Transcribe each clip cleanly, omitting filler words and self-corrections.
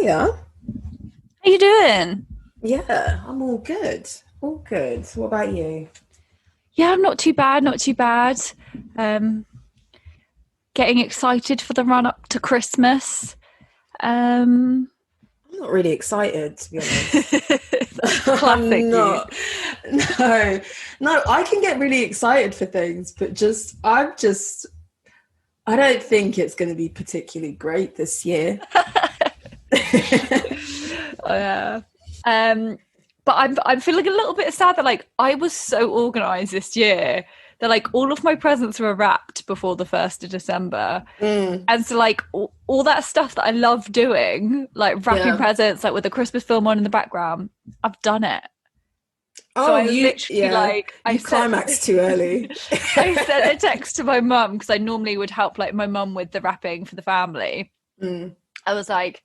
Hiya. How you doing? Yeah, I'm all good. All good. What about you? Yeah, not too bad, not too bad. Getting excited for the run up to Christmas. I'm not really excited, to be honest. Classic I'm you. not. No, I can get really excited for things, but I don't think it's going to be particularly great this year. Yeah. But I'm feeling a little bit sad that like I was so organised this year that like all of my presents were wrapped before the 1st of December. And so like all that stuff that I love doing, like wrapping presents, like with the Christmas film on in the background, I've done it. So I climaxed too early. I sent a text to my mum because I normally would help like my mum with the wrapping for the family. I was like,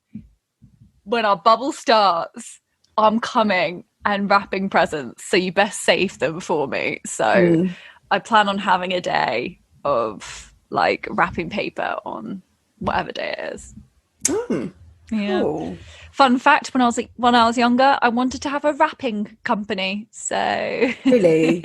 when our bubble starts, I'm coming and wrapping presents, so you best save them for me. So I plan on having a day of like wrapping paper on whatever day it is. Yeah. Cool. Fun fact: when I was younger, I wanted to have a wrapping company. So Really,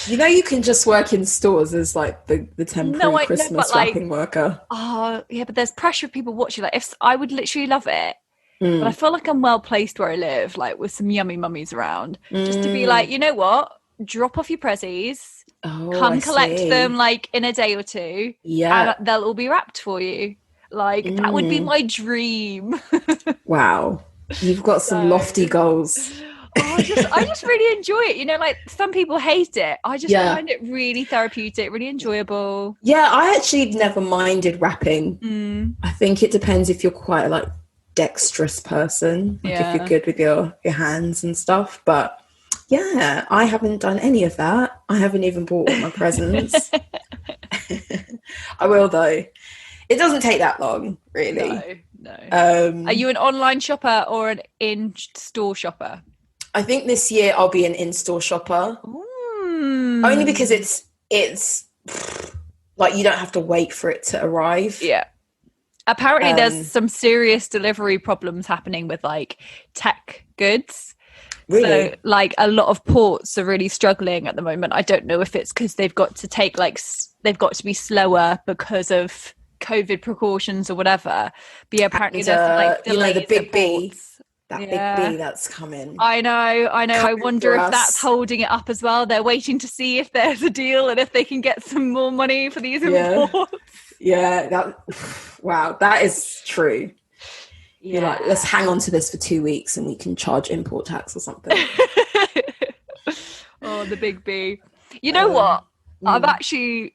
you can just work in stores as like the temporary Christmas wrapping worker. Oh yeah, but there's pressure of people watching. Like, if I would literally love it, but I feel like I'm well placed where I live, like with some yummy mummies around, just to be like, you know what? Drop off your prezzies, come collect them like in a day or two, and they'll all be wrapped for you. Like that would be my dream. Wow, you've got some lofty goals. I just really enjoy it. You know, like some people hate it. I just find it really therapeutic, really enjoyable. Yeah, I actually never minded wrapping. I think it depends if you're quite a like dexterous person, like if you're good with your hands and stuff. But yeah, I haven't done any of that. I haven't even bought all my presents. I will though. It doesn't take that long, really. No. Are you an online shopper or an in-store shopper? I think this year I'll be an in-store shopper. Only because it's like you don't have to wait for it to arrive. Yeah. Apparently there's some serious delivery problems happening with like tech goods. Really? So like a lot of ports are really struggling at the moment. I don't know if it's because they've got to be slower because of COVID precautions or whatever. But yeah, apparently there's like delays, the big B. Ports. That big B that's coming. I know. I wonder if that's holding it up as well. They're waiting to see if there's a deal and if they can get some more money for these imports. Yeah, wow, that is true. Yeah. You're like, let's hang on to this for 2 weeks and we can charge import tax or something. Oh, the big B. You know what? I'm actually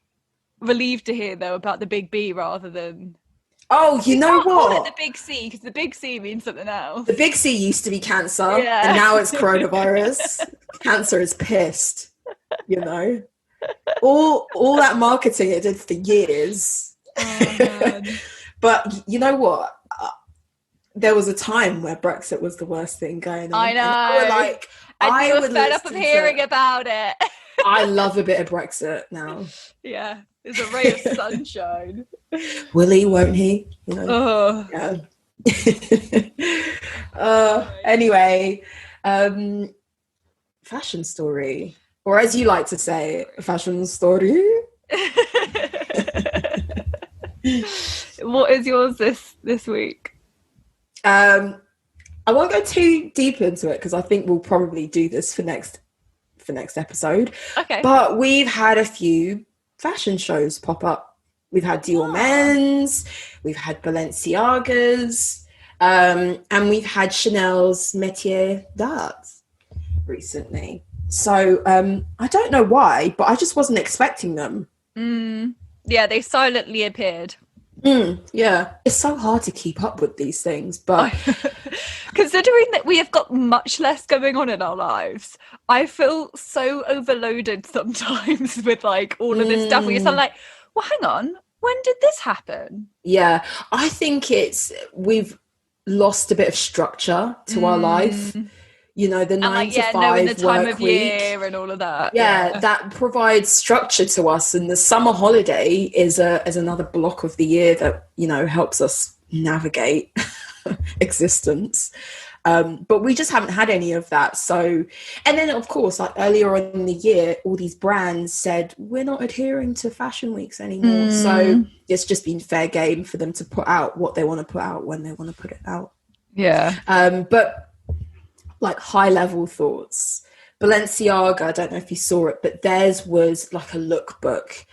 relieved to hear though about the big B rather than... Oh, you know what? Call it the big C because the big C means something else. The big C used to be cancer and now it's coronavirus. Cancer is pissed, you know? All that marketing it did for years. Oh, man. But you know what? There was a time where Brexit was the worst thing going on. I know. And you were fed up of hearing about it. I love a bit of Brexit now. Yeah, it's a ray of sunshine. Will he, won't he? You know? Yeah. Anyway, fashion story. Or as you like to say, fashion story. What is yours this week? I won't go too deep into it because I think we'll probably do this for next episode. Okay. But we've had a few fashion shows pop up. We've had Dior Men's, we've had Balenciaga's, and we've had Chanel's Métier d'Art recently. So I don't know why, but I just wasn't expecting them. Yeah, they silently appeared. Yeah, it's so hard to keep up with these things, but considering that we have got much less going on in our lives, I feel so overloaded sometimes with like all of this stuff. Where you're like, well, hang on, when did this happen? Yeah, I think we've lost a bit of structure to our life. You know, the 9 to 5 knowing the time work of week. year and all of that. Yeah, that provides structure to us, and the summer holiday is another block of the year that, you know, helps us navigate. existence. But we just haven't had any of that. So, and then of course, like earlier on in the year, all these brands said, we're not adhering to fashion weeks anymore. So it's just been fair game for them to put out what they want to put out when they want to put it out. Yeah. But like high level thoughts. Balenciaga, I don't know if you saw it, but theirs was like a lookbook.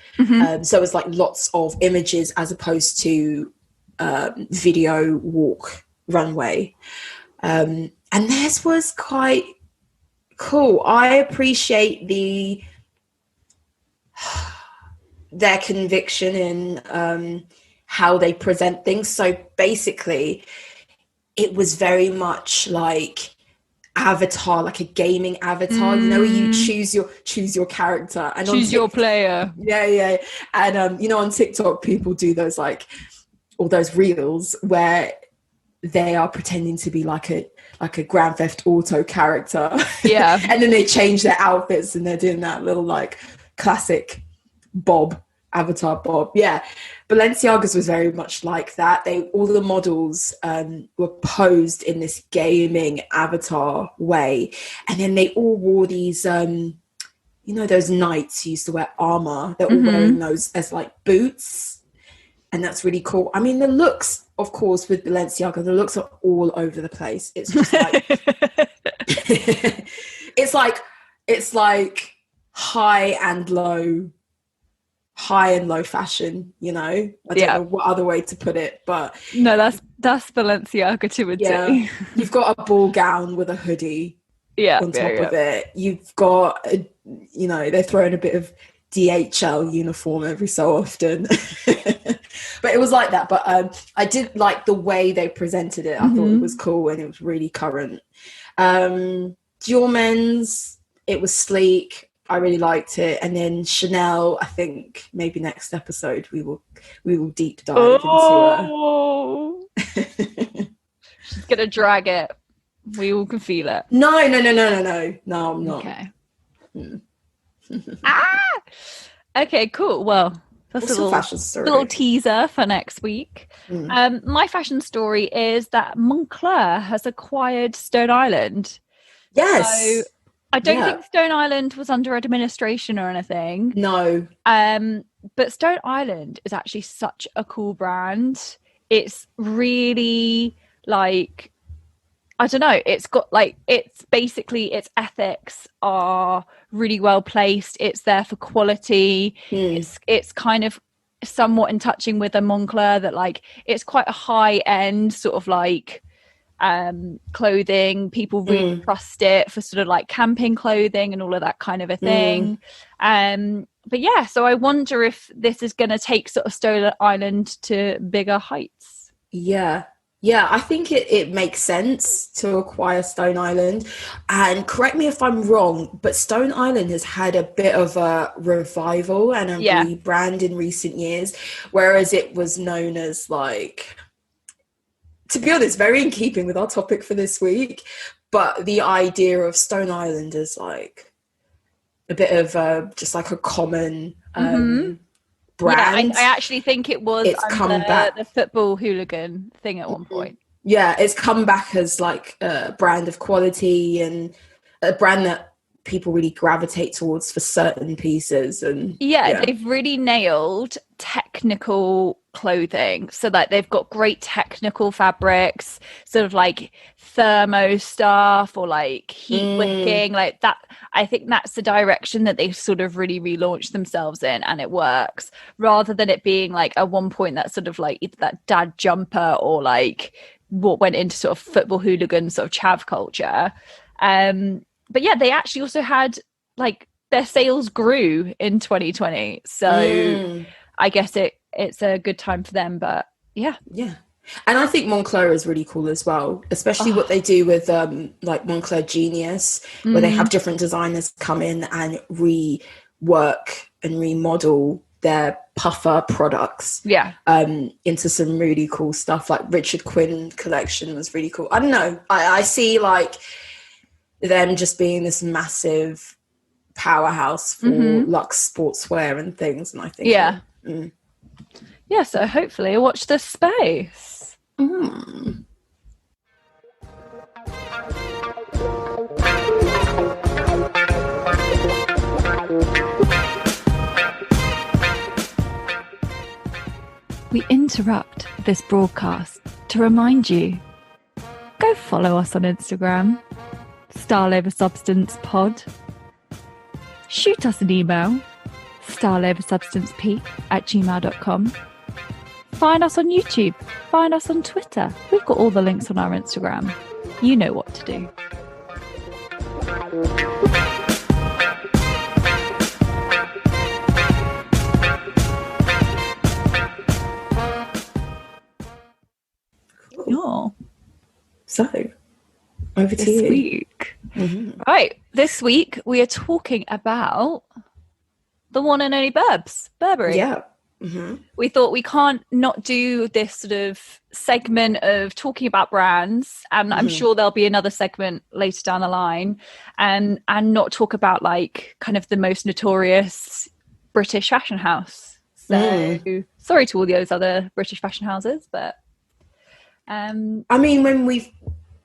So it was like lots of images as opposed to video walk runway. And theirs was quite cool. I appreciate their conviction in how they present things. So basically, it was very much like avatar, like a gaming avatar, you know, where you choose your character and choose your player. Yeah. And you know, on TikTok, people do those like all those reels where they are pretending to be like a Grand Theft Auto character. Yeah. And then they change their outfits and they're doing that little like classic avatar Bob. Yeah. Balenciaga's was very much like that. All the models were posed in this gaming avatar way. And then they all wore these, you know, those knights who used to wear armor. They're all wearing those as like boots. And that's really cool. I mean, the looks, of course, with Balenciaga, the looks are all over the place. It's just like, it's like high and low fashion, you know? I don't know what other way to put it, but no, that's Balenciaga to a T. You've got a ball gown with a hoodie on top of it. You've got, you know, they throw in a bit of DHL uniform every so often. But it was like that. But I did like the way they presented it. I thought it was cool and it was really current. Dior Men's, it was sleek. I really liked it. And then Chanel, I think maybe next episode we will deep dive into her. She's gonna drag it. We all can feel it. No, I'm not. Okay. Okay, cool. Well, that's a little teaser for next week. My fashion story is that Montclair has acquired Stone Island. Yes. So I don't think Stone Island was under administration or anything. No. But Stone Island is actually such a cool brand. It's really like, I don't know, it's got like, it's basically, its ethics are really well placed. It's there for quality. It's kind of somewhat in touching with a Montclair that like, it's quite a high end sort of like clothing. People really trust it for sort of like camping clothing and all of that kind of a thing. But yeah, so I wonder if this is going to take sort of Stone Island to bigger heights. Yeah, I think it makes sense to acquire Stone Island. And correct me if I'm wrong, but Stone Island has had a bit of a revival and a rebrand in recent years, whereas it was known as like, to be honest, very in keeping with our topic for this week, but the idea of Stone Island is like a bit of just like a common brand. I actually think it was the football hooligan thing at one point. Yeah, it's come back as like a brand of quality and a brand that people really gravitate towards for certain pieces. And they've really nailed technical clothing, so that they've got great technical fabrics, sort of like thermo stuff or like heat wicking, like that. I think that's the direction that they sort of really relaunched themselves in, and it works, rather than it being like at one point that sort of like either that dad jumper or like what went into sort of football hooligan sort of chav culture. But yeah, they actually also had like their sales grew in 2020, so I guess it's a good time for them. But yeah. And I think Montclair is really cool as well, especially what they do with like Montclair Genius, where they have different designers come in and rework and remodel their puffer products into some really cool stuff. Like Richard Quinn collection was really cool. I don't know. I see like them just being this massive powerhouse for luxe sportswear and things. And I think so hopefully watch this space. we interrupt this broadcast to remind you, go follow us on Instagram, Style Over Substance Pod. Shoot us an email, styleoversubstancepeak@gmail.com. Find us on YouTube, find us on Twitter. We've got all the links on our Instagram. You know what to do. Cool. So, over to this you. Week. Mm-hmm. Right, this week we are talking about the one and only Burberry. Yeah. Mm-hmm. We thought we can't not do this sort of segment of talking about brands, and I'm sure there'll be another segment later down the line, and not talk about like kind of the most notorious British fashion house. So sorry to all those other British fashion houses, but I mean, when we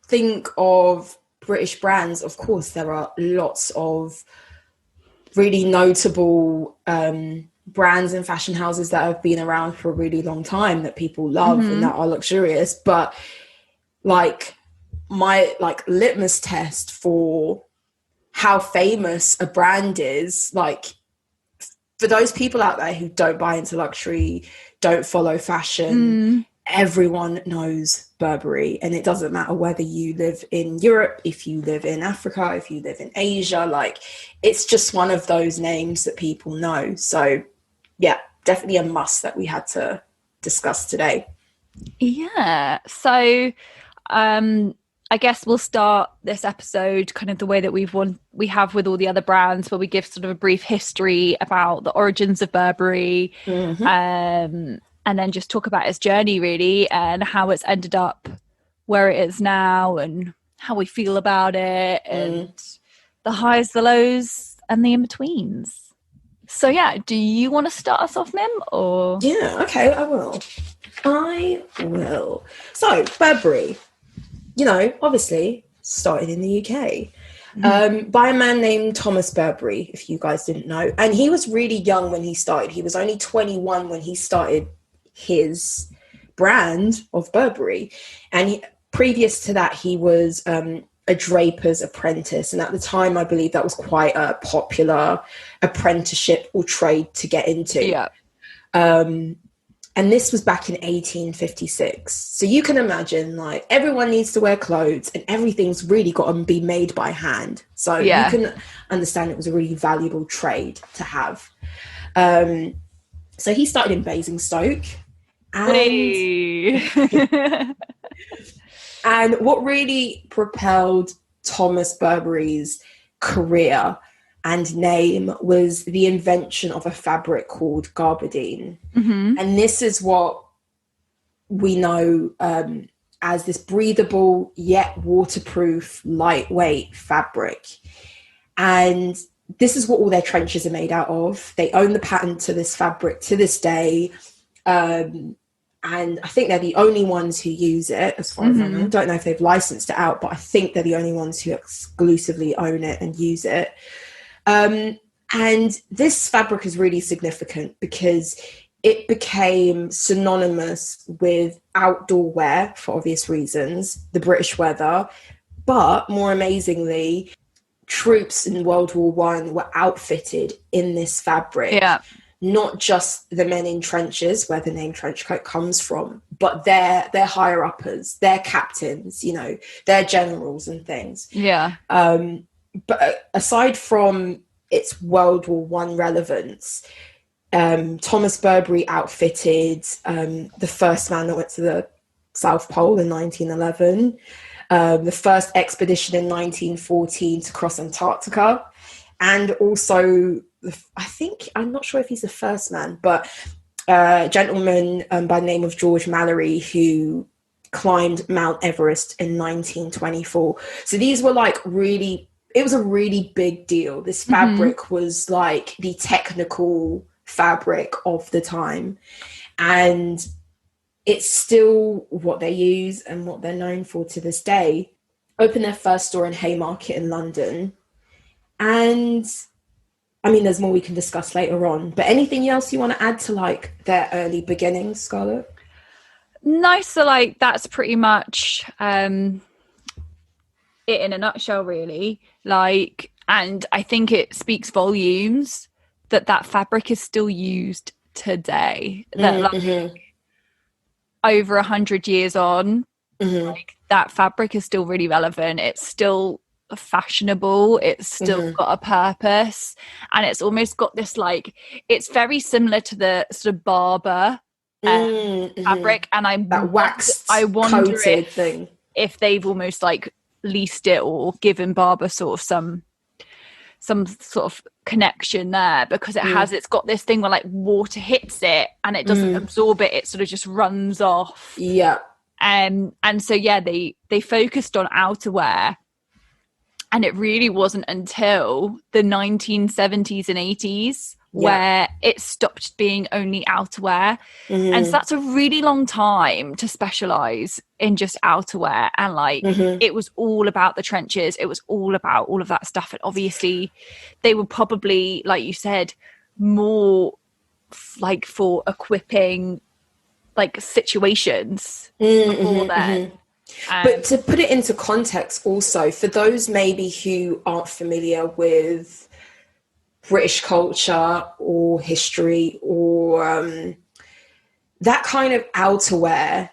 think of British brands, of course there are lots of really notable brands and fashion houses that have been around for a really long time that people love and that are luxurious. But like my litmus test for how famous a brand is, like for those people out there who don't buy into luxury, don't follow fashion, everyone knows Burberry. And it doesn't matter whether you live in Europe, if you live in Africa, if you live in Asia, like it's just one of those names that people know. So yeah, definitely a must that we had to discuss today. Yeah. So I guess we'll start this episode kind of the way that we have with all the other brands, where we give sort of a brief history about the origins of Burberry, and then just talk about its journey really, and how it's ended up where it is now, and how we feel about it, and the highs, the lows, and the in-betweens. So yeah, do you want to start us off, Mim? Or yeah, okay, I will. So Burberry, you know, obviously started in the UK by a man named Thomas Burberry, if you guys didn't know. And he was really young when he started. He was only 21 when he started his brand of Burberry. And previous to that, he was a draper's apprentice. And at the time, I believe that was quite a popular apprenticeship or trade to get into. Yeah. And this was back in 1856. So you can imagine, like, everyone needs to wear clothes and everything's really got to be made by hand. So you can understand it was a really valuable trade to have. So he started in Basingstoke. And what really propelled Thomas Burberry's career and name was the invention of a fabric called gabardine. And this is what we know as this breathable yet waterproof, lightweight fabric. And this is what all their trenches are made out of. They own the patent to this fabric to this day. And I think they're the only ones who use it, as far as I know. I don't know if they've licensed it out, but I think they're the only ones who exclusively own it and use it. And this fabric is really significant because it became synonymous with outdoor wear for obvious reasons, the British weather, but more amazingly, troops in World War I were outfitted in this fabric. Yeah. Not just the men in trenches, where the name trench coat comes from, but their higher uppers, their captains, you know, their generals and things. Yeah. But aside from its World War I relevance, Thomas Burberry outfitted the first man that went to the South Pole in 1911, the first expedition in 1914 to cross Antarctica, and also, I'm not sure if he's the first man, but a gentleman by the name of George Mallory who climbed Mount Everest in 1924. So these were like it was a really big deal. This fabric was like the technical fabric of the time. And it's still what they use and what they're known for to this day. Opened their first store in Haymarket in London. And I mean, there's more we can discuss later on, but anything else you want to add to like their early beginnings, Scarlett? Nice. So like that's pretty much it in a nutshell, really. Like, and I think it speaks volumes that fabric is still used today. That like over 100 years on, like that fabric is still really relevant. It's still fashionable. It's still got a purpose, and it's almost got this like, it's very similar to the sort of Barber fabric, and I wonder if they've almost like leased it or given Barber sort of some sort of connection there, because it's got this thing where like water hits it and it doesn't absorb it, it sort of just runs off. And so they focused on outerwear, and it really wasn't until the 1970s and 80s where it stopped being only outerwear. And so that's a really long time to specialize in just outerwear, and like it was all about the trenches, it was all about all of that stuff. And obviously they were probably, like you said, more like for equipping like situations before then. But to put it into context also, for those maybe who aren't familiar with British culture or history or that kind of outerwear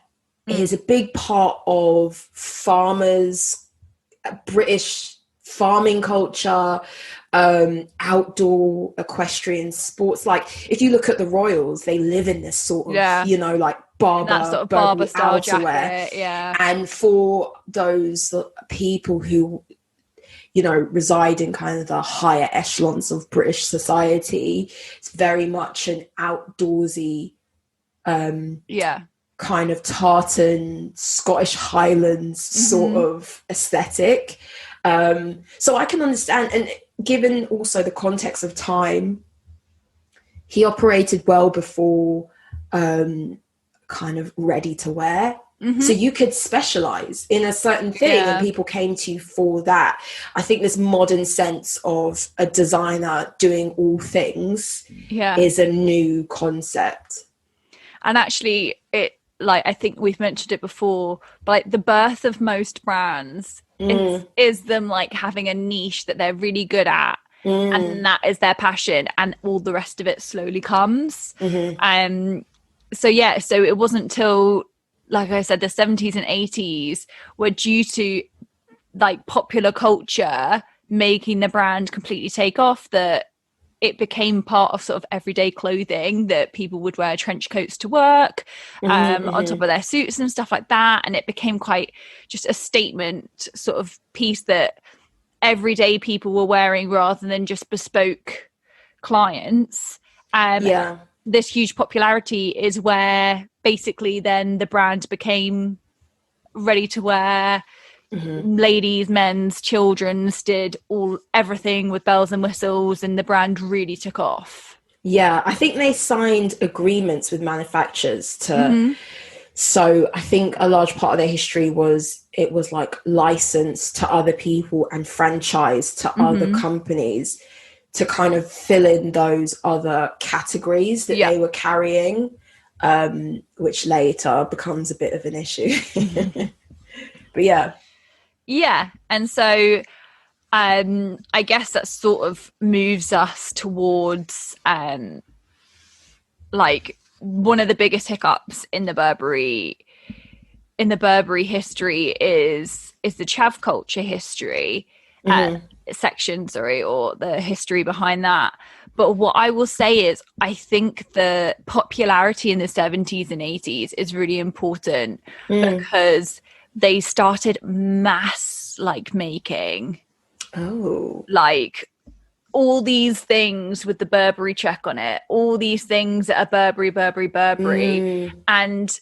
is a big part of farmers, British farming culture, outdoor equestrian sports. Like if you look at the royals, they live in this sort of, you know, like Barber, sort of Barber style outerwear. Jacket, and for those people who, you know, reside in kind of the higher echelons of British society, it's very much an outdoorsy kind of tartan, Scottish Highlands sort of aesthetic. So I can understand, and given also the context of time, he operated well before kind of ready to wear. So you could specialize in a certain thing and people came to you for that. I think this modern sense of a designer doing all things is a new concept. And actually it, like, I think we've mentioned it before, but like the birth of most brands is them like having a niche that they're really good at, and that is their passion, and all the rest of it slowly comes. So it wasn't till, like I said, the 70s and 80s were due to like popular culture making the brand completely take off, that it became part of sort of everyday clothing, that people would wear trench coats to work on top of their suits and stuff like that. And it became quite just a statement sort of piece that everyday people were wearing rather than just bespoke clients. This huge popularity is where basically then the brand became ready to wear. Ladies, men's, children's, did everything with bells and whistles, and the brand really took off. I think they signed agreements with manufacturers to so I think a large part of their history was like licensed to other people and franchised to other companies to kind of fill in those other categories that they were carrying, which later becomes a bit of an issue. But and so I guess that sort of moves us towards like one of the biggest hiccups in the Burberry history is the chav culture history section, or the history behind that. But what I will say is I think the popularity in the 70s and 80s is really important because they started mass like making like all these things with the Burberry check on it, all these things that are Burberry. And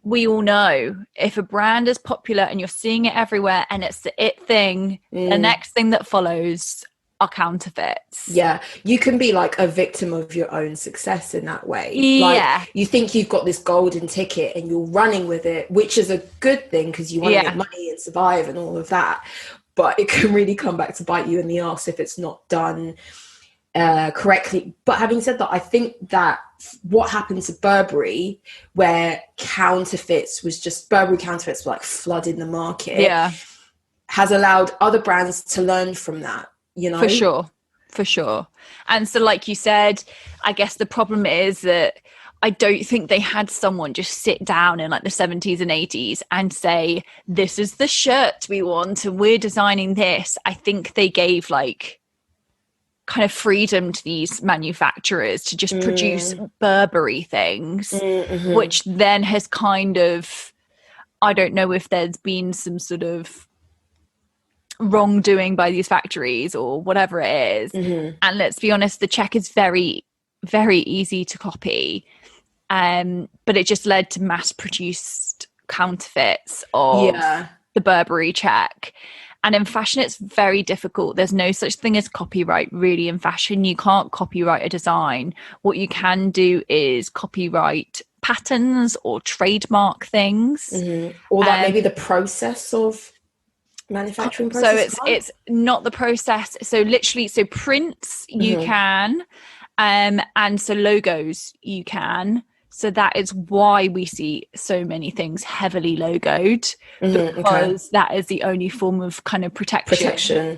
we all know if a brand is popular and you're seeing it everywhere and it's the it thing, the next thing that follows counterfeits. You can be like a victim of your own success in that way. Like you think you've got this golden ticket and you're running with it, which is a good thing because you want to make money and survive and all of that, but it can really come back to bite you in the arse if it's not done correctly. But having said that, I think that what happened to Burberry, where Burberry counterfeits were like flooding the market, has allowed other brands to learn from that, you know? For sure. And so, like you said, I guess the problem is that I don't think they had someone just sit down in like the 70s and 80s and say, this is the shirt we want and we're designing this. I think they gave like kind of freedom to these manufacturers to just produce Burberry things, which then has kind of, I don't know if there's been some sort of wrongdoing by these factories or whatever it is. And let's be honest, the check is very, very easy to copy. But it just led to mass-produced counterfeits of the Burberry check. And in fashion, it's very difficult. There's no such thing as copyright, really, in fashion. You can't copyright a design. What you can do is copyright patterns or trademark things. Or that maybe the process of manufacturing process. So it's not the process. So literally, so prints you can, and so logos you can. So that is why we see so many things heavily logoed, because that is the only form of kind of protection.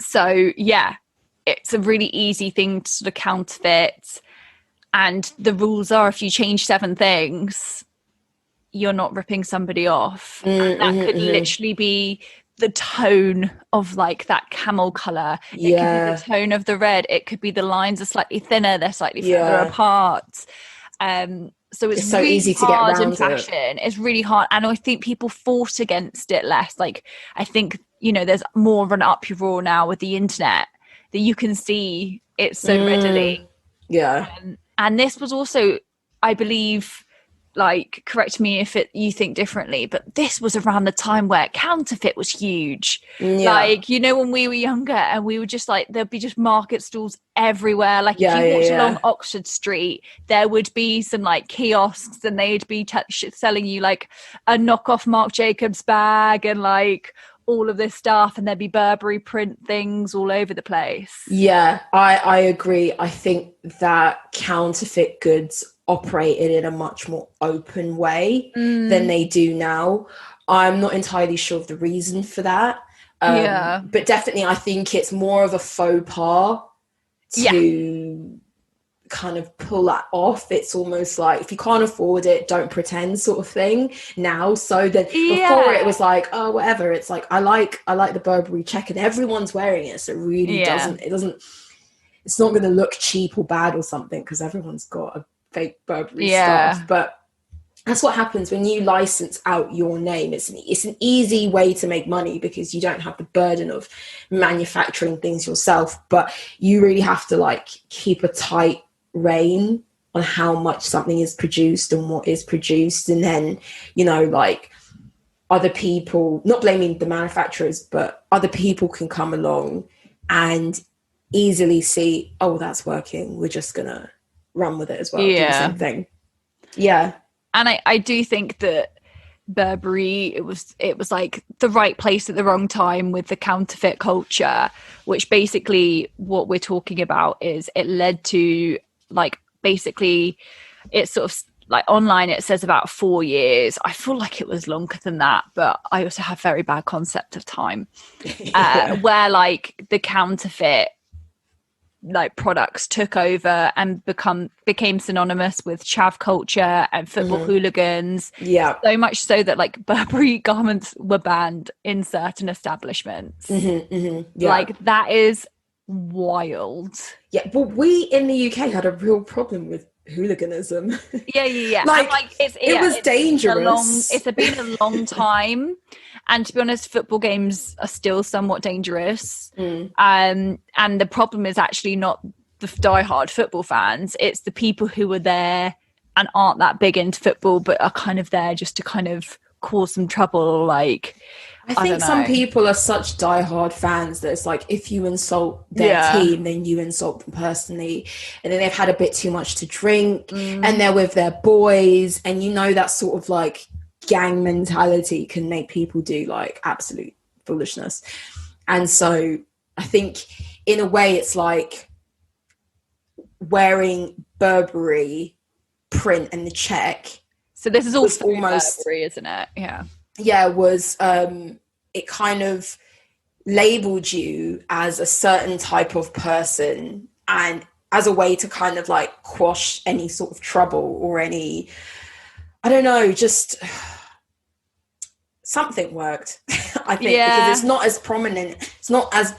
So yeah, it's a really easy thing to sort of counterfeit. And the rules are, if you change 7 things, you're not ripping somebody off. And that could literally be the tone of like that camel color. It could be the tone of the red. It could be the lines are slightly thinner, they're slightly further apart. So it's so really easy to get around in fashion. It's really hard, and I think people fought against it less. Like, I think, you know, there's more of an uproar now with the internet that you can see it so readily. And this was also, I believe, like, correct me if you think differently, but this was around the time where counterfeit was huge. Like, you know, when we were younger and we were just like, there'd be just market stalls everywhere. Like, if you walked along Oxford Street, there would be some like kiosks, and they'd be selling you like a knockoff Marc Jacobs bag and like all of this stuff, and there'd be Burberry print things all over the place. I agree. I think that counterfeit goods operated in a much more open way than they do now. I'm not entirely sure of the reason for that, but definitely I think it's more of a faux pas to kind of pull that off. It's almost like, if you can't afford it, don't pretend, sort of thing now. So then before it was like, oh, whatever, it's like I like the Burberry check and everyone's wearing it, so it really it's not going to look cheap or bad or something because everyone's got a fake Burberry stuff. But that's what happens when you license out your name. It's an easy way to make money because you don't have the burden of manufacturing things yourself, but you really have to like keep a tight rein on how much something is produced and what is produced. And then, you know, like, other people, not blaming the manufacturers, but other people can come along and easily see, oh, that's working, we're just gonna run with it as well. Do the same thing. And I do think that Burberry, it was like the right place at the wrong time with the counterfeit culture, which basically what we're talking about is it led to, like, basically it's sort of like online it says about 4 years. I feel like it was longer than that, but I also have very bad concept of time. Where like the counterfeit like products took over and became synonymous with chav culture and football hooligans. So much so that like Burberry garments were banned in certain establishments. Like, that is wild. But we in the UK had a real problem with hooliganism. Like, it was dangerous. It's been a long time, and to be honest, football games are still somewhat dangerous. And the problem is actually not the diehard football fans, it's the people who were there and aren't that big into football but are kind of there just to kind of cause some trouble. Like, I think some people are such diehard fans that it's like, if you insult their team, then you insult them personally, and then they've had a bit too much to drink and they're with their boys, and you know that sort of like gang mentality can make people do like absolute foolishness. And so I think in a way, it's like wearing Burberry print and the check. So this is also almost Burberry, isn't it? Yeah, was it kind of labeled you as a certain type of person, and as a way to kind of like quash any sort of trouble or any, I don't know, just something worked. I think because it's not as prominent. It's not as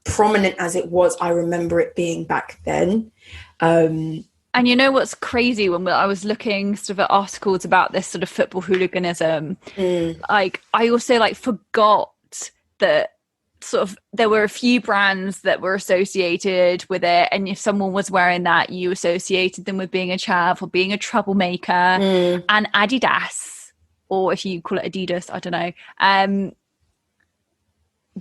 prominent as it was. I remember it being back then. And you know what's crazy, when I was looking sort of at articles about this sort of football hooliganism, like I also like forgot that sort of there were a few brands that were associated with it, and if someone was wearing that, you associated them with being a chav or being a troublemaker. And Adidas, or if you call it Adidas, I don't know,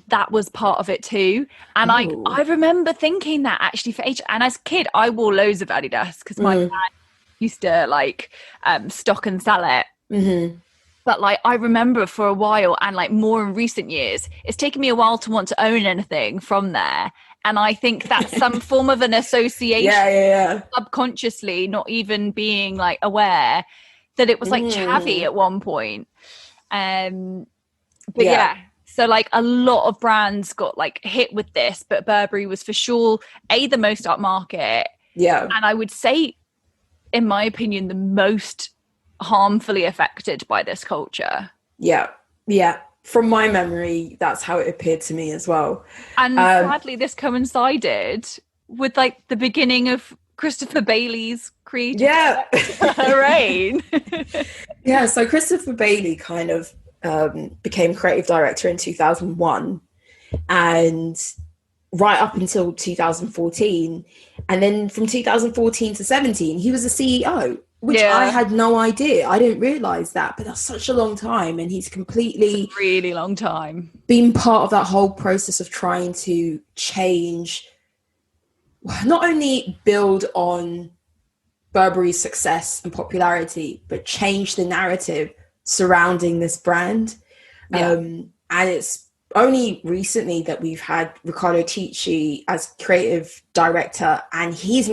that was part of it too. And I remember thinking that actually for ages, and as a kid I wore loads of Adidas because my dad used to like stock and sell it. But like I remember for a while, and like more in recent years, it's taken me a while to want to own anything from there. And I think that's some form of an association, subconsciously, not even being like aware that it was like chavvy at one point. But so like a lot of brands got like hit with this, but Burberry was for sure the most upmarket. And I would say, in my opinion, the most harmfully affected by this culture. From my memory, that's how it appeared to me as well. And sadly, this coincided with like the beginning of Christopher Bailey's creative reign. So Christopher Bailey kind of became creative director in 2001, and right up until 2014, and then from 2014 to 17 he was a CEO, which I had no idea. I didn't realize that, but that's such a long time, and he's completely really long time been part of that whole process of trying to change, not only build on Burberry's success and popularity, but change the narrative surrounding this brand. And it's only recently that we've had Riccardo Tisci as creative director, and he's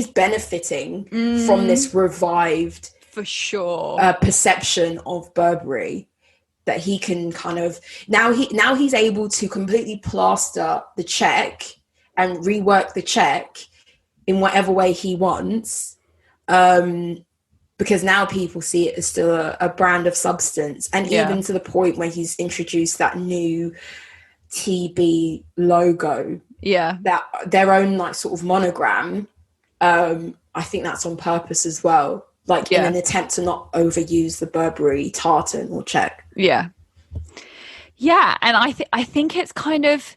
benefiting from this revived, for sure, perception of Burberry, that he can kind of now he's able to completely plaster the check and rework the check in whatever way he wants, because now people see it as still a brand of substance. And even to the point where he's introduced that new TB logo, that their own like sort of monogram. I think that's on purpose as well, like in an attempt to not overuse the Burberry tartan or check. And I think it's kind of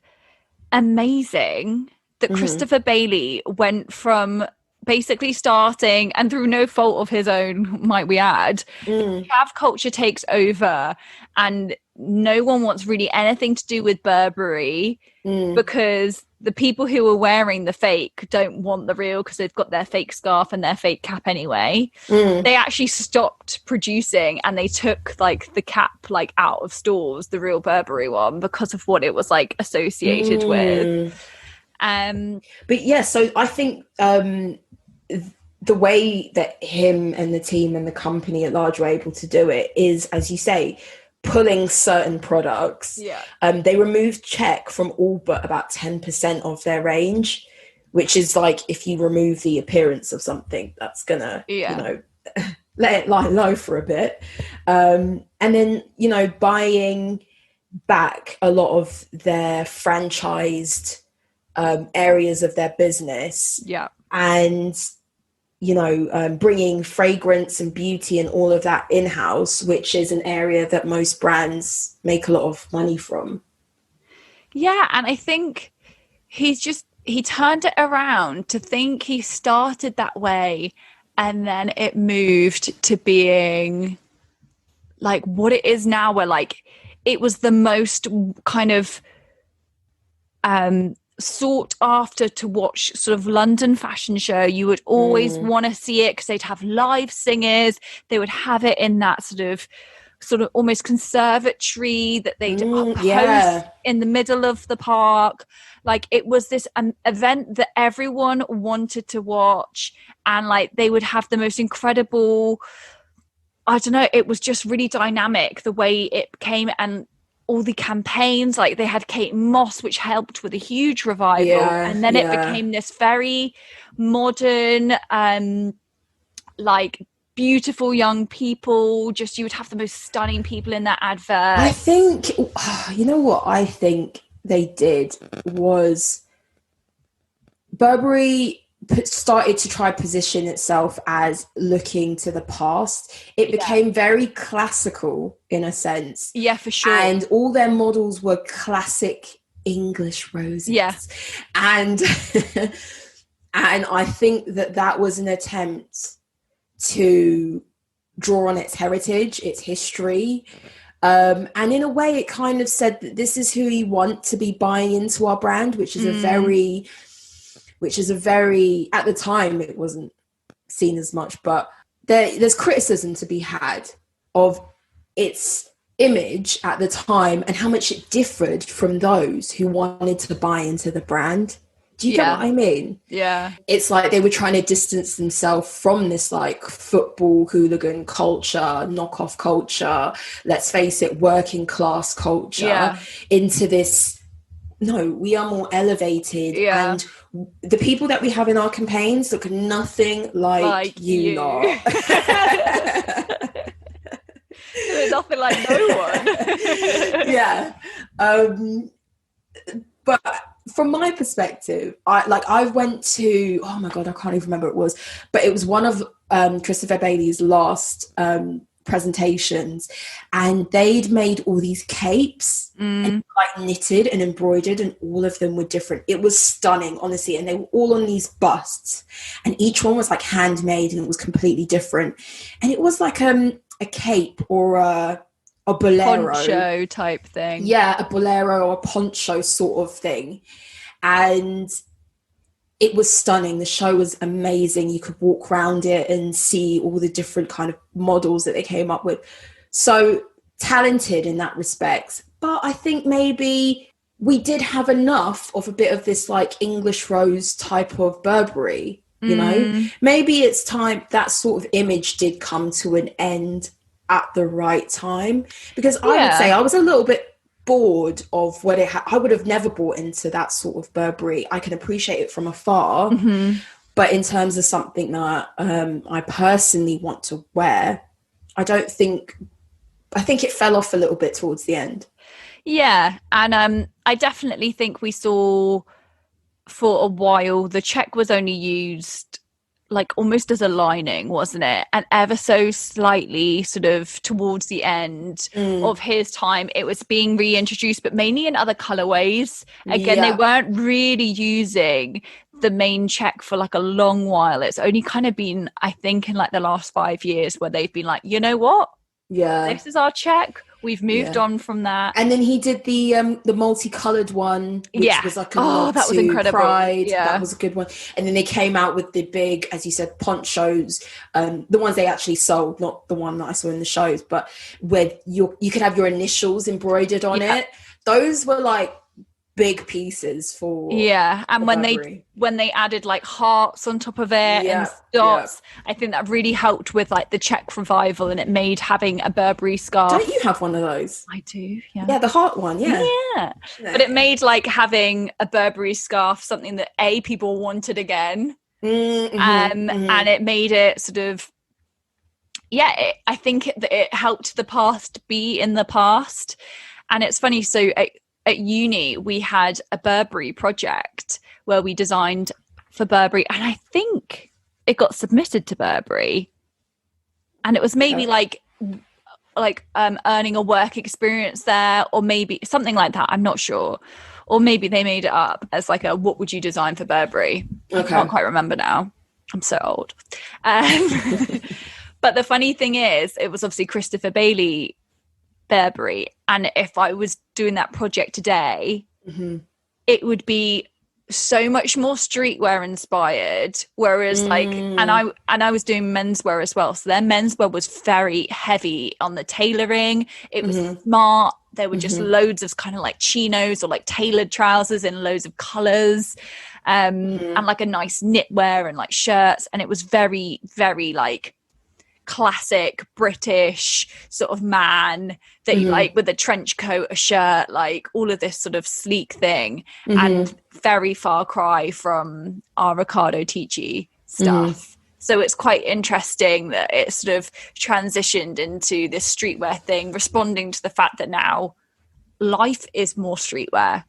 amazing that Christopher Bailey went from basically starting, and through no fault of his own, might we add, chav culture takes over, and no one wants really anything to do with Burberry because the people who are wearing the fake don't want the real, because they've got their fake scarf and their fake cap anyway. They actually stopped producing, and they took like the cap like out of stores, the real Burberry one, because of what it was like associated with. But so I think the way that him and the team and the company at large were able to do it is, as you say, pulling certain products. They removed check from all but about 10% of their range, which is like, if you remove the appearance of something, that's gonna you know, let it lie low for a bit. And then, you know, buying back a lot of their franchised areas of their business, and you know, bringing fragrance and beauty and all of that in-house, which is an area that most brands make a lot of money from. And I think he turned it around to think he started that way, and then it moved to being like what it is now, where like it was the most kind of sought after to watch sort of London fashion show. You would always want to see it because they'd have live singers. They would have it in that sort of sort of almost conservatory that they'd host in the middle of the park. Like, it was this event that everyone wanted to watch, and like they would have the most incredible, I don't know, it was just really dynamic the way it came, and all the campaigns, like they had Kate Moss, which helped with a huge revival, and then it became this very modern, like beautiful young people. Just, you would have the most stunning people in that advert. I think, you know what I think they did was Burberry started to try position itself as looking to the past. It became very classical in a sense. Yeah, for sure. And all their models were classic English roses. Yeah. And and I think that was an attempt to draw on its heritage, its history. And in a way, it kind of said that this is who we want to be buying into our brand, which is a very, at the time, it wasn't seen as much, but there's criticism to be had of its image at the time and how much it differed from those who wanted to buy into the brand. Do you get what I mean? Yeah. It's like they were trying to distance themselves from this like football hooligan culture, knockoff culture, let's face it, working class culture, into this, no, we are more elevated. And the people that we have in our campaigns look nothing like you lot. They're nothing like no one. But from my perspective, I went to, oh my God, I can't even remember what it was, but it was one of Christopher Bailey's last presentations, and they'd made all these capes and like knitted and embroidered, and all of them were different. It was stunning, honestly, and they were all on these busts, and each one was like handmade, and it was completely different. And it was like a cape or a bolero poncho type thing. Yeah, a bolero or a poncho sort of thing. And it was stunning. The show was amazing. You could walk around it and see all the different kind of models that they came up with. So talented in that respect. But I think maybe we did have enough of a bit of this like English rose type of Burberry, you know? Maybe it's time that sort of image did come to an end at the right time, because I would say I was a little bit bored of what it I would have never bought into that sort of Burberry. I can appreciate it from afar, but in terms of something that I personally want to wear, I think it fell off a little bit towards the end. Yeah, and I definitely think we saw for a while the check was only used like almost as a lining, wasn't it? And ever so slightly sort of towards the end of his time, it was being reintroduced, but mainly in other colorways. Again, they weren't really using the main check for like a long while. It's only kind of been, I think, in like the last 5 years where they've been like, you know what? This is our check. We've moved on from that. And then he did the multicolored one, which was like a nod that was to incredible. Pride. That was a good one. And then they came out with the big, as you said, ponchos, the ones they actually sold, not the one that I saw in the shows, but where you could have your initials embroidered on it. Those were like big pieces for and when they added like hearts on top of it and dots, I think that really helped with like the check revival, and it made having a Burberry scarf. Don't you have one of those? I do, the heart one. But it made like having a Burberry scarf something that people wanted again, and it made it sort of I think it helped the past be in the past. And it's funny, so at uni, we had a Burberry project where we designed for Burberry, and I think it got submitted to Burberry, and it was maybe like earning a work experience there, or maybe something like that. I'm not sure, or maybe they made it up as like a what would you design for Burberry? I can't quite remember now. I'm so old. But the funny thing is, it was obviously Christopher Bailey Burberry, and if I was doing that project today, it would be so much more streetwear inspired, whereas like and I was doing menswear as well, so their menswear was very heavy on the tailoring. It was smart. There were just loads of kind of like chinos or like tailored trousers in loads of colors, and like a nice knitwear and like shirts, and it was very, very like classic British sort of man that you like, with a trench coat, a shirt, like all of this sort of sleek thing, and very far cry from our Riccardo Tisci stuff. So it's quite interesting that it sort of transitioned into this streetwear thing, responding to the fact that now life is more streetwear.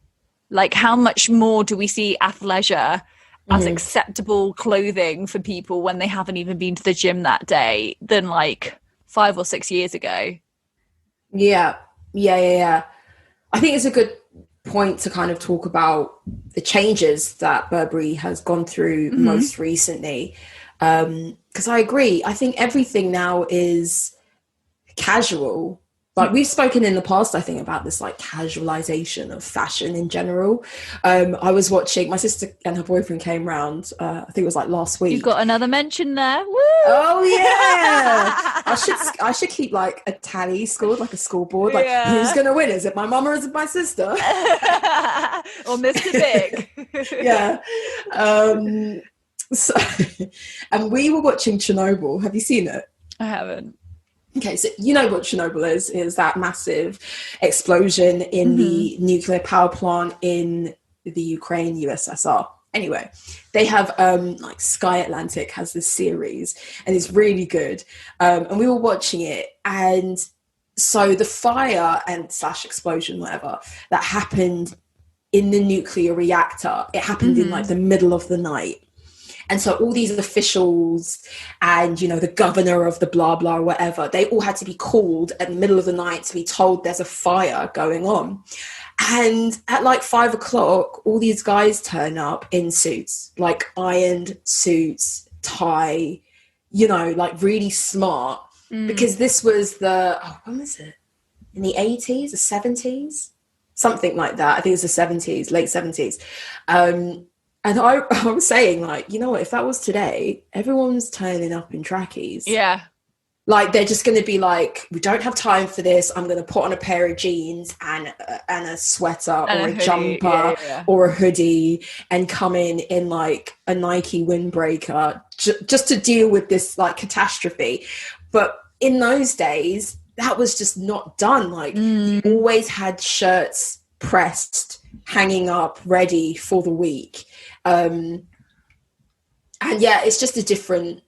Like, how much more do we see athleisure as acceptable clothing for people when they haven't even been to the gym that day than like 5 or 6 years ago? Yeah. I think it's a good point to kind of talk about the changes that Burberry has gone through most recently. Because I agree. I think everything now is casual. Like, we've spoken in the past, I think, about this like casualization of fashion in general. I was watching, my sister and her boyfriend came round, I think it was like last week. You've got another mention there. Woo! Oh yeah. I should keep like a tally scored, like a scoreboard. Like, who's gonna win? Is it my mum or is it my sister? Or Mr. Big. Yeah. So, and we were watching Chernobyl. Have you seen it? I haven't. Okay, so you know what Chernobyl is that massive explosion in the nuclear power plant in the Ukraine, USSR. Anyway, they have like Sky Atlantic has this series, and it's really good. And we were watching it, and so the fire and / explosion, whatever, that happened in the nuclear reactor, it happened in like the middle of the night. And so all these officials and, you know, the governor of the blah, blah, whatever, they all had to be called at the middle of the night to be told there's a fire going on. And at like 5 o'clock, all these guys turn up in suits, like ironed suits, tie, you know, like really smart. Because this was when was it? In the 80s, the 70s? Something like that. I think it was the 70s, late 70s. And I was saying, like, you know what, if that was today, everyone's turning up in trackies. Yeah. Like, they're just going to be like, we don't have time for this. I'm going to put on a pair of jeans and a sweater or a jumper or a hoodie and come in like a Nike windbreaker just to deal with this like catastrophe. But in those days, that was just not done. Like, you always had shirts pressed, hanging up, ready for the week. And yeah, it's just a different,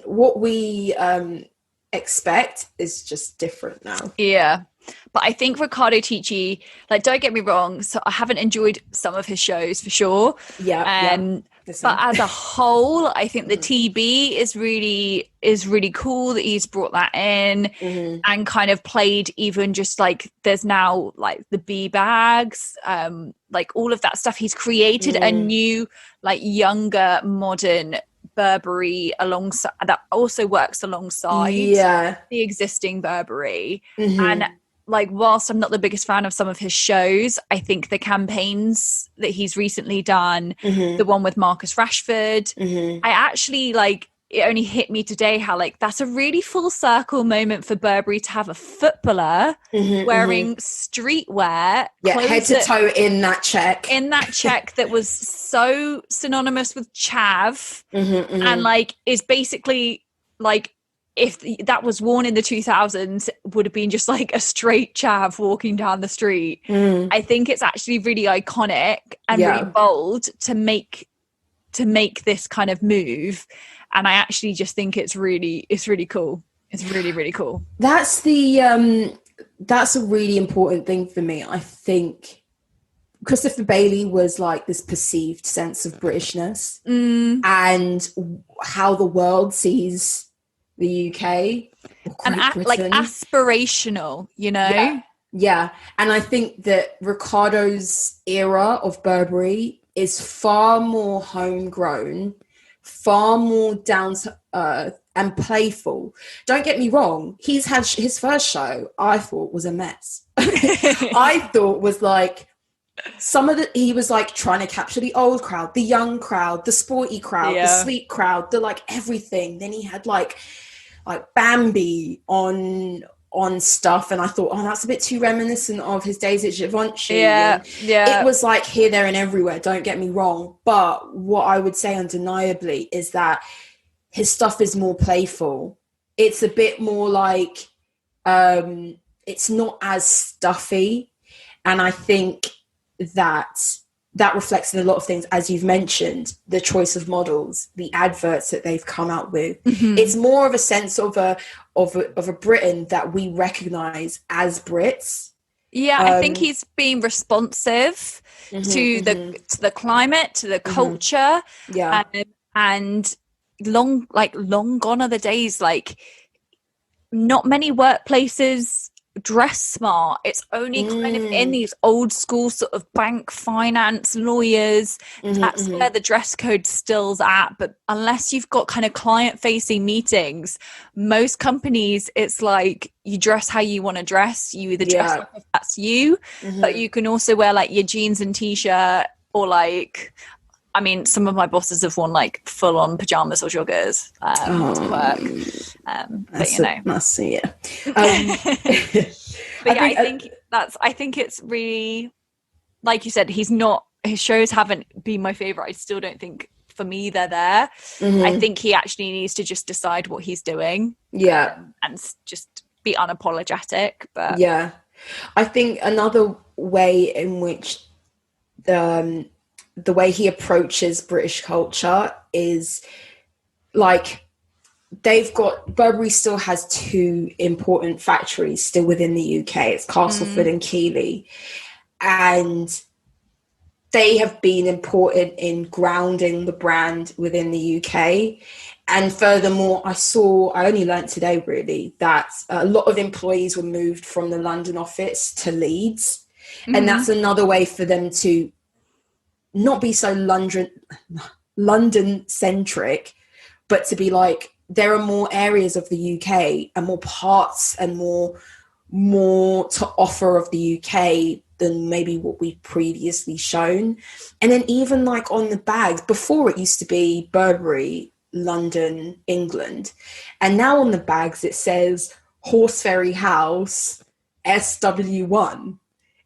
what we expect is just different now. Yeah. But I think Riccardo Tisci, like, don't get me wrong, so I haven't enjoyed some of his shows for sure. Yeah. But as a whole, I think the TB is really cool that he's brought that in and kind of played even just like there's now like the B bags, like all of that stuff. He's created a new like younger modern Burberry alongside that also works alongside the existing Burberry. And like, whilst I'm not the biggest fan of some of his shows, I think the campaigns that he's recently done, the one with Marcus Rashford, I actually like, it only hit me today how like that's a really full circle moment for Burberry to have a footballer wearing streetwear, head to toe in that check that was so synonymous with chav, and like is basically like, if that was worn in the 2000s, would have been just like a straight chav walking down the street. I think it's actually really iconic and really bold to make this kind of move. And I actually just think it's really cool. It's really, really cool. That's a really important thing for me. I think Christopher Bailey was like this perceived sense of Britishness and how the world sees the UK and like aspirational, you know. Yeah. And I think that Riccardo's era of Burberry is far more homegrown, far more down to earth and playful. Don't get me wrong, he's had his first show I thought was a mess. I thought was like he was like trying to capture the old crowd, the young crowd, the sporty crowd, the sweet crowd, the like everything. Then he had like Bambi on stuff, and I thought, oh, that's a bit too reminiscent of his days at Givenchy. It was like here, there, and everywhere, don't get me wrong, but what I would say undeniably is that his stuff is more playful. It's a bit more like it's not as stuffy, and I think that reflects in a lot of things, as you've mentioned, the choice of models, the adverts that they've come out with. It's more of a sense of a Britain that we recognize as Brits. I think he's being responsive to the climate, to the culture, and long gone are the days like not many workplaces dress smart. It's only kind of in these old school sort of bank finance lawyers, that's where the dress code still's at. But unless you've got kind of client facing meetings, most companies, it's like you dress how you want to dress. You either dress up if that's you, but you can also wear like your jeans and t-shirt, or like, I mean, some of my bosses have worn like full on pajamas or joggers to work. But you know, that's but I think it's really, like you said, his shows haven't been my favorite. I still don't think for me they're there. I think he actually needs to just decide what he's doing. And just be unapologetic. But I think another way in which the way he approaches British culture is like, Burberry still has two important factories still within the UK. It's Castleford and Keighley. And they have been important in grounding the brand within the UK. And furthermore, I only learned today really that a lot of employees were moved from the London office to Leeds. And that's another way for them to not be so London centric, but to be like, there are more areas of the UK and more parts and more to offer of the UK than maybe what we've previously shown. And then even like on the bags, before it used to be Burberry, London, England. And now on the bags, it says Horseferry House, SW1.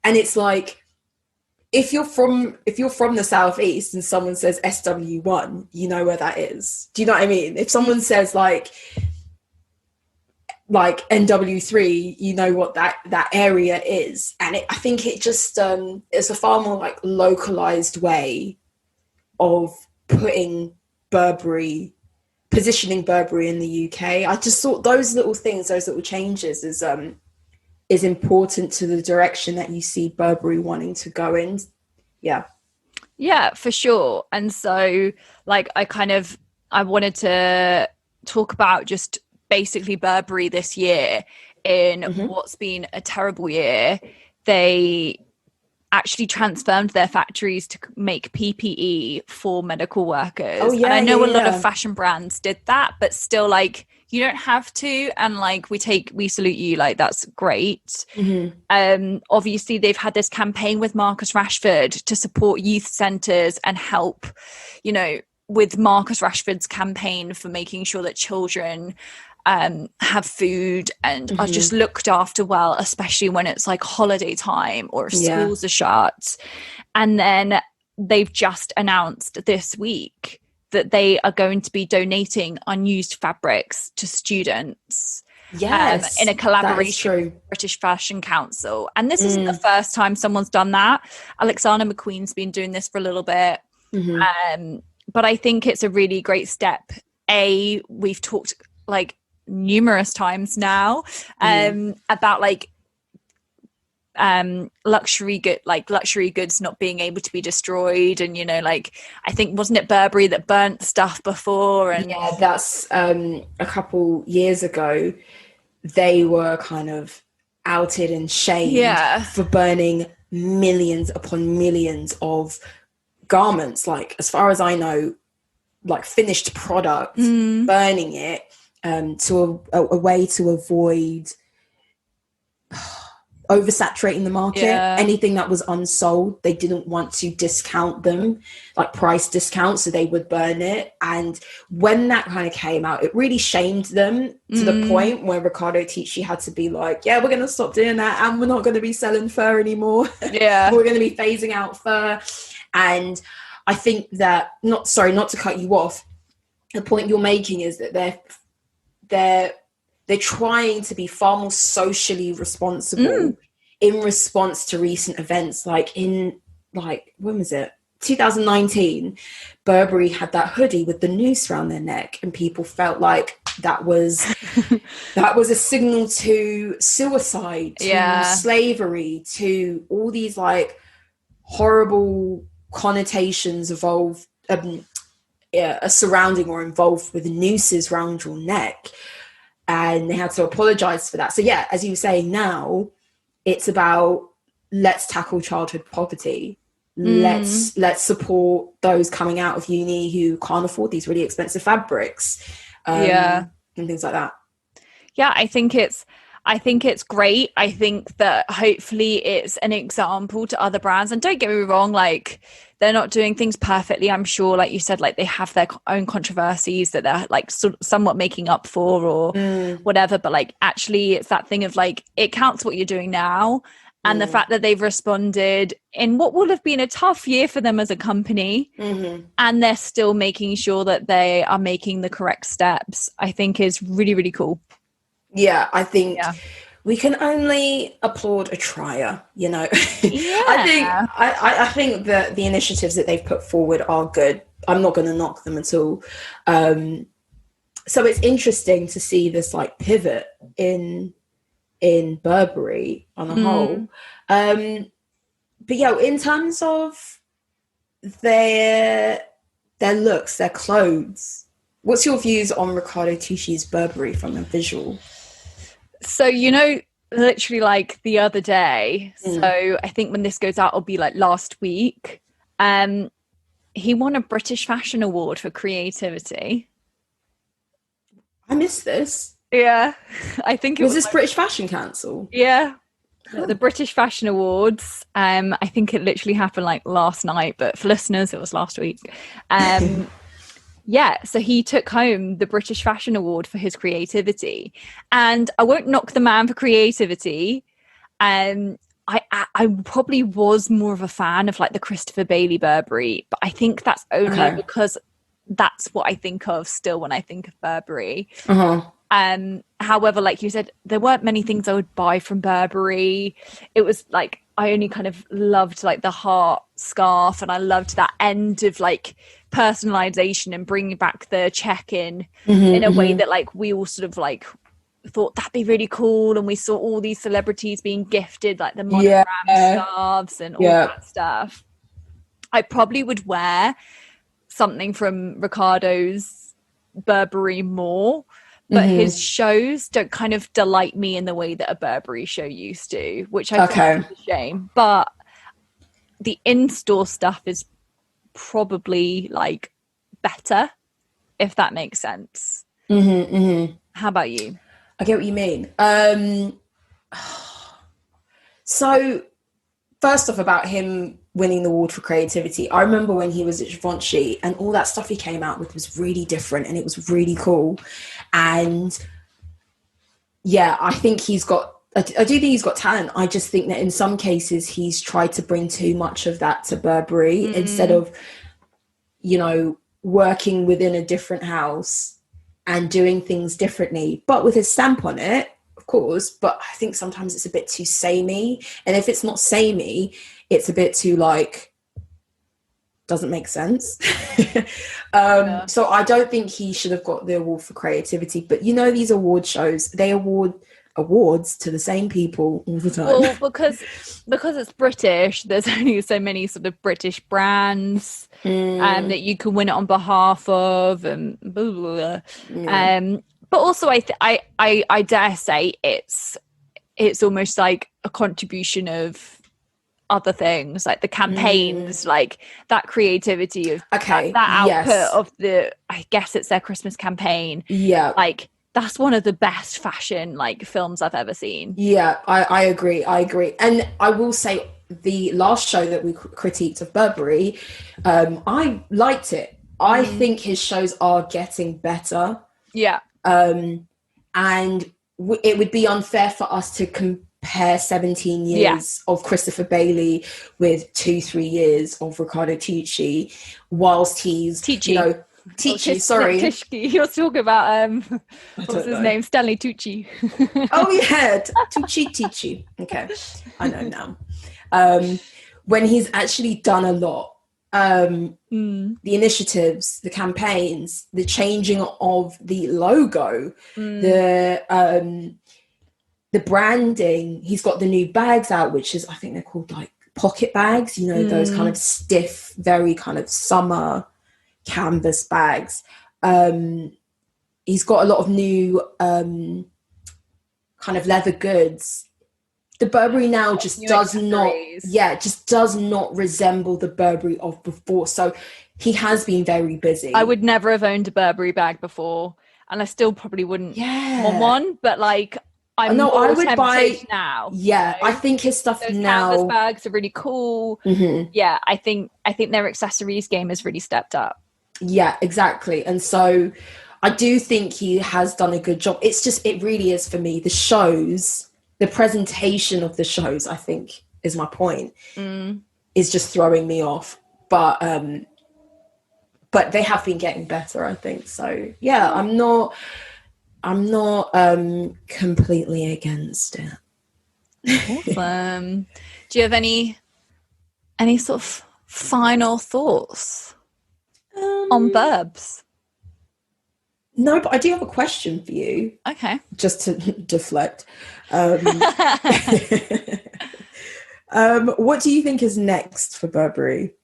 And it's like, if you're from the southeast and someone says SW1, you know where that is. Do you know what I mean? If someone says like NW3, you know what that area is. And I think it just it's a far more like localized way of positioning Burberry in the UK. I just thought those little things, those little changes is important to the direction that you see Burberry wanting to go in. Yeah, for sure. And so like I wanted to talk about just basically Burberry this year in what's been a terrible year. They actually transformed their factories to make PPE for medical workers. And I know a lot of fashion brands did that, but still like, you don't have to, and like we salute you, like that's great. Obviously they've had this campaign with Marcus Rashford to support youth centres and help, you know, with Marcus Rashford's campaign for making sure that children have food and are just looked after well, especially when it's like holiday time or if schools are shut. And then they've just announced this week that they are going to be donating unused fabrics to students in a collaboration with the British Fashion Council. And this isn't the first time someone's done that. Alexander McQueen's been doing this for a little bit. But I think it's a really great step. We've talked like numerous times now about like luxury goods not being able to be destroyed, and you know, like I think wasn't it Burberry that burnt stuff before? And that's a couple years ago they were kind of outed and shamed for burning millions upon millions of garments, like as far as I know, like finished product, burning it to a way to avoid oversaturating the market. Anything that was unsold, they didn't want to discount them, like price discount, so they would burn it. And when that kind of came out, it really shamed them to the point where Riccardo Tisci had to be like, yeah, we're going to stop doing that, and we're not going to be selling fur anymore. We're going to be phasing out fur. And I think that, not to cut you off, the point you're making is that they're trying to be far more socially responsible in response to recent events. When was it? 2019, Burberry had that hoodie with the noose around their neck, and people felt like that was a signal to suicide, to slavery, to all these like horrible connotations surrounding or involved with nooses around your neck. And they had to apologize for that. So yeah, as you were saying, now it's about, let's tackle childhood poverty. Let's support those coming out of uni who can't afford these really expensive fabrics, and things like that. Yeah, I think it's great. I think that hopefully it's an example to other brands. And don't get me wrong, like, they're not doing things perfectly, I'm sure. Like you said, like, they have their own controversies that they're like somewhat making up for or whatever. But like, actually, it's that thing of like, it counts what you're doing now. And the fact that they've responded in what will have been a tough year for them as a company, and they're still making sure that they are making the correct steps, I think is really, really cool. Yeah, I think we can only applaud a trier, you know. I think that the initiatives that they've put forward are good. I'm not going to knock them at all. So it's interesting to see this like pivot in Burberry on a whole. But yeah, in terms of their looks, their clothes, what's your views on Riccardo Tisci's Burberry from a visual? So, you know, literally like the other day, so I think when this goes out, it'll be like last week, he won a British Fashion Award for creativity. I missed this. Yeah, I think it was this like, British Fashion Council? Yeah, the British Fashion Awards. I think it literally happened like last night, but for listeners, it was last week. Yeah, so he took home the British Fashion Award for his creativity. And I won't knock the man for creativity. I probably was more of a fan of like the Christopher Bailey Burberry, but I think that's only because that's what I think of still when I think of Burberry. However, like you said, there weren't many things I would buy from Burberry. It was like, I only kind of loved like the heart scarf, and I loved that end of like personalization and bringing back the check-in in a way that like we all sort of like thought that'd be really cool. And we saw all these celebrities being gifted like the monogram scarves and all that stuff. I probably would wear something from Riccardo's Burberry more, but his shows don't kind of delight me in the way that a Burberry show used to, which I think is a shame. But the in-store stuff is probably like better, if that makes sense. How about you? I get what you mean. So first off, about him winning the award for creativity, I remember when he was at Givenchy and all that stuff he came out with was really different and it was really cool. And yeah, I think I do think he's got talent. I just think that in some cases he's tried to bring too much of that to Burberry instead of, you know, working within a different house and doing things differently, but with his stamp on it, of course. But I think sometimes it's a bit too samey. And if it's not samey, it's a bit too like, doesn't make sense. So I don't think he should have got the award for creativity. But you know, these award shows, they award awards to the same people all the time. Well, because it's British, there's only so many sort of British brands that you can win it on behalf of, and blah, blah, blah. But also I dare say it's almost like a contribution of other things, like the campaigns, like that creativity of that output of the, I guess it's their Christmas campaign. Yeah, like that's one of the best fashion like films I've ever seen. Yeah, I agree. And I will say the last show that we critiqued of Burberry, I liked it. I think his shows are getting better. Yeah. And it would be unfair for us to compare 17 years of Christopher Bailey with 2-3 years of Riccardo Tisci, whilst he's, Tisci. you know, Tucci, sorry. Tisci. You're talking about what's his name? Stanley Tucci. Oh yeah, Tucci. Okay, I know now. When he's actually done a lot, the initiatives, the campaigns, the changing of the logo, the branding. He's got the new bags out, which is, I think they're called like pocket bags. You know, those kind of stiff, very kind of summer canvas bags. He's got a lot of new kind of leather goods. The Burberry now just does not resemble the Burberry of before. So he has been very busy. I would never have owned a Burberry bag before, and I still probably wouldn't want one, but like I would buy now. Yeah, I think his stuff those now. Canvas bags are really cool. Yeah, I think their accessories game has really stepped up. Yeah, exactly. And so I do think he has done a good job. It's just, it really is for me. The shows, the presentation of the shows, I think is my point, is just throwing me off. But they have been getting better, I think. So yeah, I'm not completely against it. Awesome. Do you have any sort of final thoughts on Burbs? No, but I do have a question for you. Okay. Just to deflect. What do you think is next for Burberry?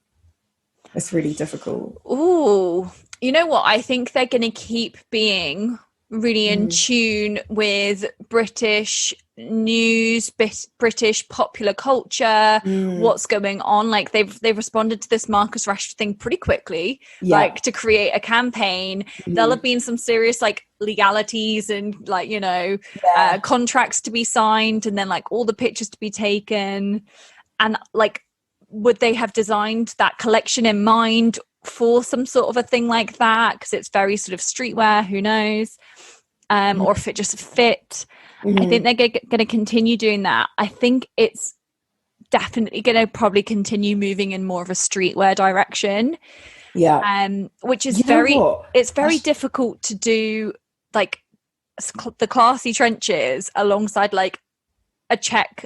It's really difficult. Ooh, you know what? I think they're going to keep being really in tune with British news, British popular culture, what's going on. Like they've responded to this Marcus Rashford thing pretty quickly, like to create a campaign. There'll have been some serious like legalities and like, you know, contracts to be signed, and then like all the pictures to be taken. And like, would they have designed that collection in mind for some sort of a thing like that? Because it's very sort of streetwear, who knows? Or if it just fit. I think they're going to continue doing that. I think it's definitely going to probably continue moving in more of a streetwear direction. Yeah. Which is it's very difficult to do, like the classy trenches alongside like a check,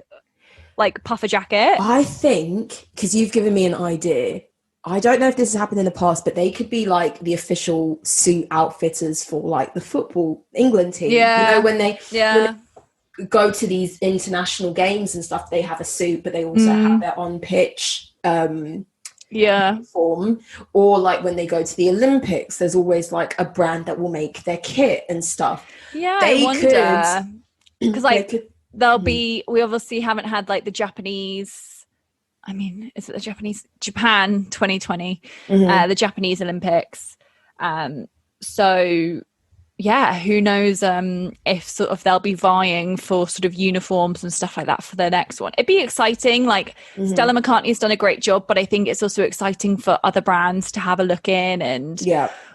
like puffer jacket. I think, because you've given me an idea, I don't know if this has happened in the past, but they could be like the official suit outfitters for like the football England team. Yeah. You know, when they go to these international games and stuff, they have a suit, but they also have their on pitch form. Or like when they go to the Olympics, there's always like a brand that will make their kit and stuff. Yeah, I wonder, because like there'll be, we obviously haven't had like the Japanese, I mean, is it the Japan 2020, the Japanese Olympics. So yeah, who knows if sort of they'll be vying for sort of uniforms and stuff like that for the next one. It'd be exciting. Like Stella McCartney's done a great job, but I think it's also exciting for other brands to have a look in and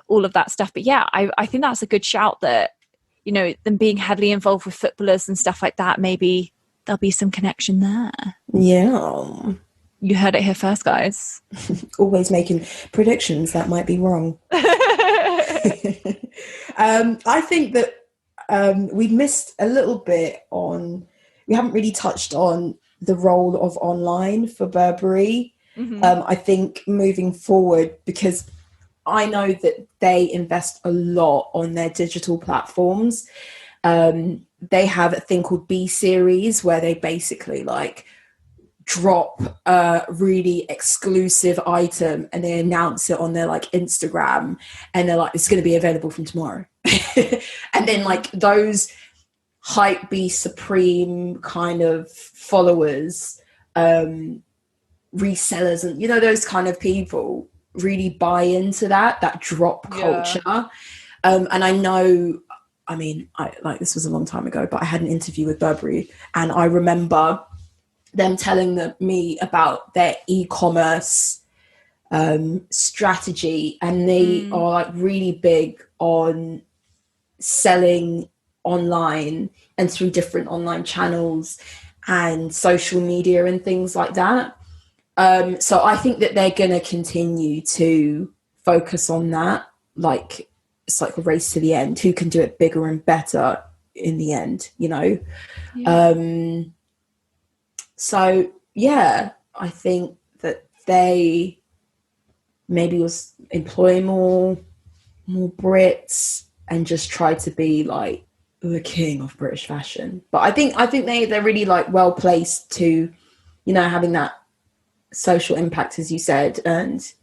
all of that stuff. But yeah, I think that's a good shout, that, you know, them being heavily involved with footballers and stuff like that, maybe there'll be some connection there. Yeah. You heard it here first, guys. Always making predictions that might be wrong. I think that we missed a little bit on, we haven't really touched on the role of online for Burberry. I think moving forward, because I know that they invest a lot on their digital platforms. They have a thing called B Series, where they basically like drop a really exclusive item and they announce it on their like Instagram, and they're like, it's going to be available from tomorrow. And then like those hype beast supreme kind of followers, resellers, and you know, those kind of people really buy into that drop culture. And I know I mean, this was a long time ago, but I had an interview with Burberry, and I remember them telling me about their e-commerce strategy, and they are like really big on selling online and through different online channels and social media and things like that. So I think that they're going to continue to focus on that. Like, it's like a race to the end. Who can do it bigger and better in the end, you know? Yeah. So, yeah, I think that they maybe was employ more Brits and just try to be like the king of British fashion. But I think they're really like well placed to, you know, having that social impact, as you said, and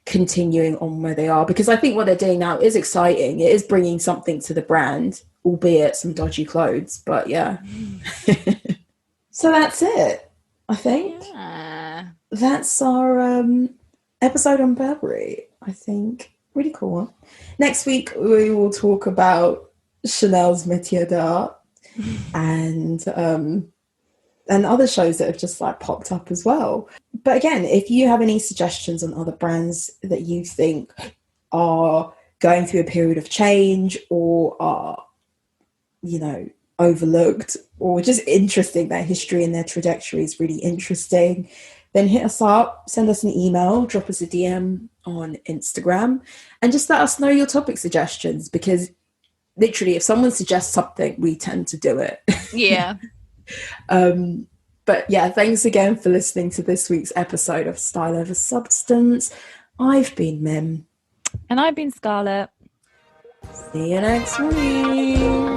continuing on where they are, because I think what they're doing now is exciting. It is bringing something to the brand, albeit some dodgy clothes, but yeah. So that's it, I think. Yeah. That's our episode on Burberry, I think. Really cool one. Next week we will talk about Chanel's Métier d'Art and other shows that have just like popped up as well. But again, if you have any suggestions on other brands that you think are going through a period of change or are, you know, overlooked or just interesting, their history and their trajectory is really interesting, then hit us up, send us an email, drop us a DM on Instagram, and just let us know your topic suggestions, because literally if someone suggests something, we tend to do it. Yeah. But yeah, thanks again for listening to this week's episode of Style Over Substance. I've been Mim. And I've been Scarlett. See you next week.